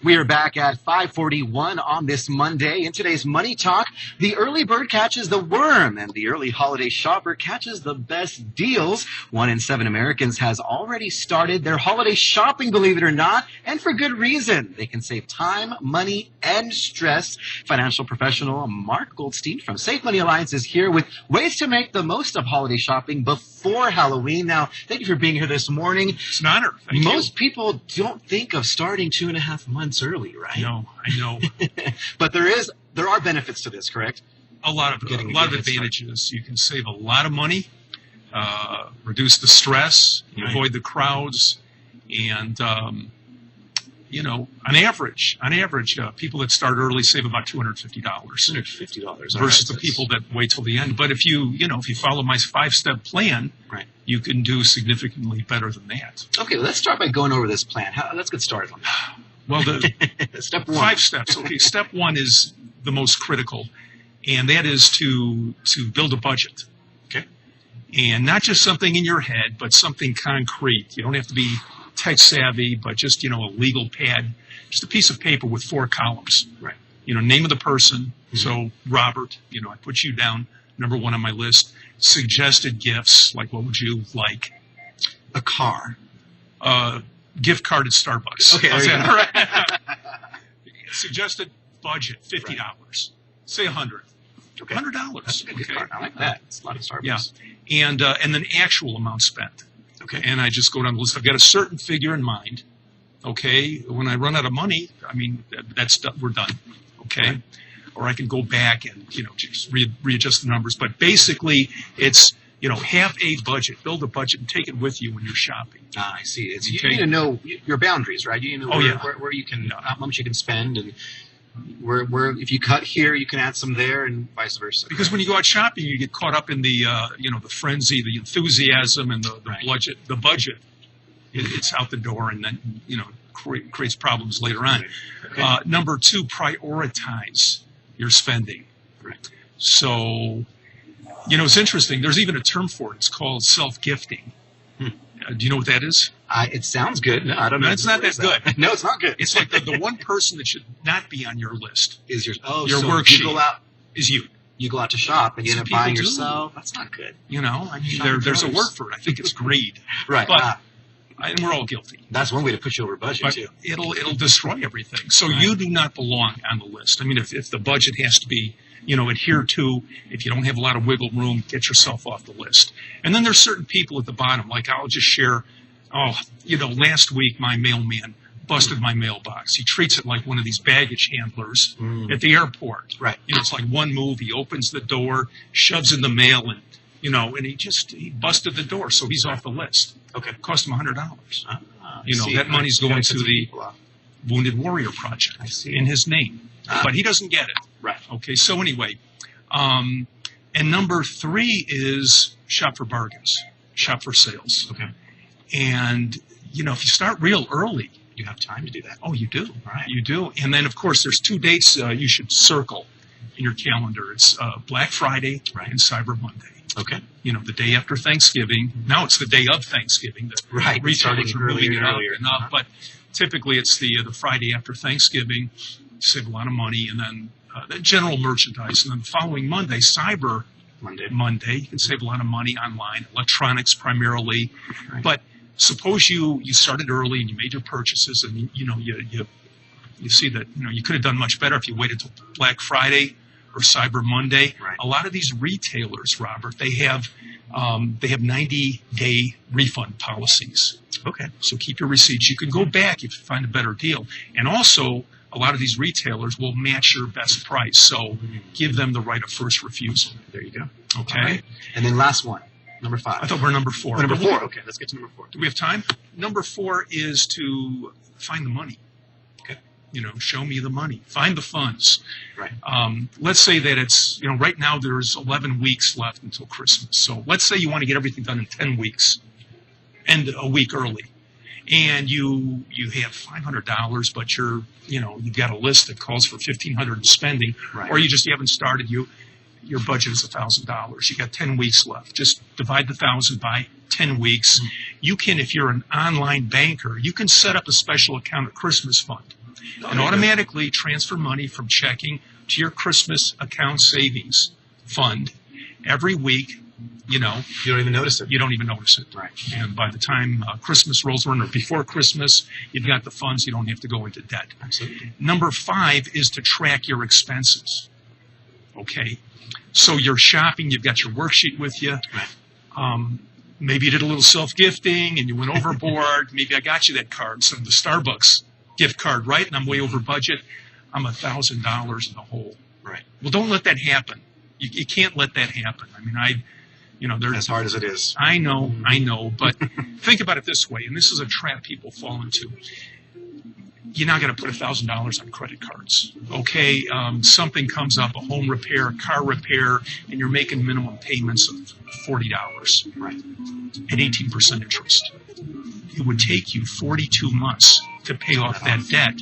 We are back at 5:41 on this Monday. In today's Money Talk, the early bird catches the worm and the early holiday shopper catches the best deals. 1 in 7 Americans has already started their holiday shopping, believe it or not, and for good reason. They can save time, money, and stress. Financial professional Mark Goldstein from Safe Money Alliance is here with ways to make the most of holiday shopping before Halloween. Now, thank you for being here this morning. It's an honor. Thank you. Most people don't think of starting 2.5 months early, right? No, I know. But there are benefits to this, correct? A lot of advantages. You can save a lot of money, reduce the stress, avoid the crowds, and on average, people that start early save about $250. $250 versus the people that wait till the end. But if you follow my 5-step plan, right, you can do significantly better than that. Okay, well, let's start by going over this plan. Let's get started on that. Well, step 1. 5 steps. Okay, step 1 is the most critical, and that is to build a budget. Okay. And not just something in your head, but something concrete. You don't have to be tech savvy, but just, a legal pad, just a piece of paper with 4 columns. Right. Name of the person. Mm-hmm. So, Robert, I put you down, number 1 on my list. Suggested gifts, like what would you like? A car. Gift card at Starbucks. Okay, there you go. All right. Suggested budget, $50. Say $100. Okay. $100. That's a good gift card. I like that. It's a lot of Starbucks. Yeah. And then actual amount spent. Okay. And I just go down the list. I've got a certain figure in mind. Okay. When I run out of money, we're done. Okay. Right. Or I can go back and, just readjust the numbers. But basically, it's, have a budget, build a budget, and take it with you when you're shopping. I see. You need to know your boundaries, right? You need to know where you can, how much you can spend, and where if you cut here, you can add some there, and vice versa. Because when you go out shopping, you get caught up in the, the frenzy, the enthusiasm, and the budget. The budget, it's out the door, and then, creates problems later on. Okay. Number 2, prioritize your spending. Right. So, it's interesting. There's even a term for it. It's called self-gifting. Do you know what that is? It sounds good. No, I don't know. No, it's not that good. No, it's not good. It's like the one person that should not be on your list is your worksheet. You go out, is you. You go out to shop and you end up buying yourself. That's not good. There's a word for it. I think it's greed. Right. But and we're all guilty. That's one way to put you over budget, but too. It'll destroy everything. So you do not belong on the list. I mean, if the budget has to be, adhered to, if you don't have a lot of wiggle room, get yourself off the list. And then there's certain people at the bottom, like I'll just share, last week my mailman busted my mailbox. He treats it like one of these baggage handlers at the airport. Right. It's like one move. He opens the door, shoves in the mail, and and he busted the door, so he's off the list. Okay. It cost him $100. That money's going going to the Wounded Warrior Project in his name. But he doesn't get it. Right. Okay, so anyway, and number 3 is shop for bargains, shop for sales. Okay. And, if you start real early, you have time to do that. Oh, you do. Right. You do. And then, of course, there's 2 dates you should circle in your calendar. It's Black Friday and Cyber Monday. Okay. The day after Thanksgiving. Now it's the day of Thanksgiving. Right. Retailers are moving it earlier. Up, but typically it's the Friday after Thanksgiving. You save a lot of money, and then the general merchandise. And then the following Monday, Cyber Monday, you can save a lot of money online, electronics primarily. Right. But suppose you started early and you made your purchases, and you see that you could have done much better if you waited till Black Friday or Cyber Monday. Right. A lot of these retailers, Robert, they have 90-day refund policies. Okay. So keep your receipts. You can go back if you find a better deal. And also, a lot of these retailers will match your best price. So give them the right of first refusal. There you go. Okay. Right. And then last one, number 5. I thought we're number 4. Number 4. Okay, let's get to number 4. Do we have time? Number 4 is to find the money. Okay. Show me the money. Find the funds. Right. Let's say that it's, right now there's 11 weeks left until Christmas. So let's say you want to get everything done in 10 weeks and a week early. And you have $500, but you've got a list that calls for $1,500 in spending, or you haven't started. Your budget is $1,000. You got 10 weeks left. Just divide the 1,000 by 10 weeks. You can, if you're an online banker, you can set up a special account, a Christmas fund. and automatically transfer money from checking to your Christmas account savings fund every week. You don't even notice it. You don't even notice it. Right. And by the time Christmas rolls around, or before Christmas, you've got the funds. You don't have to go into debt. Absolutely. Number 5 is to track your expenses. Okay. So you're shopping. You've got your worksheet with you. Right. Maybe you did a little self-gifting and you went overboard. Maybe I got you that card, so the Starbucks gift card, right? And I'm way over budget. I'm $1,000 in the hole. Right. Well, don't let that happen. You can't let that happen. I mean, there's as hard as it is. I know, but think about it this way, and this is a trap people fall into. You're not going to put $1,000 on credit cards, okay? Something comes up, a home repair, a car repair, and you're making minimum payments of $40, right, at 18% interest. It would take you 42 months to pay off that debt,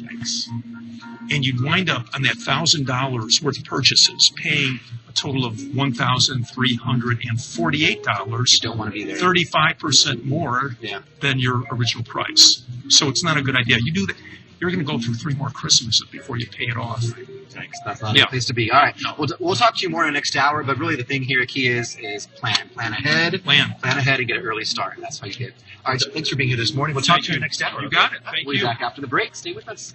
and you'd wind up on that $1,000 worth of purchases paying a total of $1,348. You don't want to be there. 35% more than your original price. So it's not a good idea. You do that, you're going to go through 3 more Christmases before you pay it off. Thanks. That's not a place to be. All right. We'll talk to you more in the next hour, but really the thing here, key is plan. Plan ahead. Plan ahead and get an early start. That's how you get. All right. So thanks for being here this morning. We'll talk to you next hour. You got it. Thank you. We'll be back after the break. Stay with us.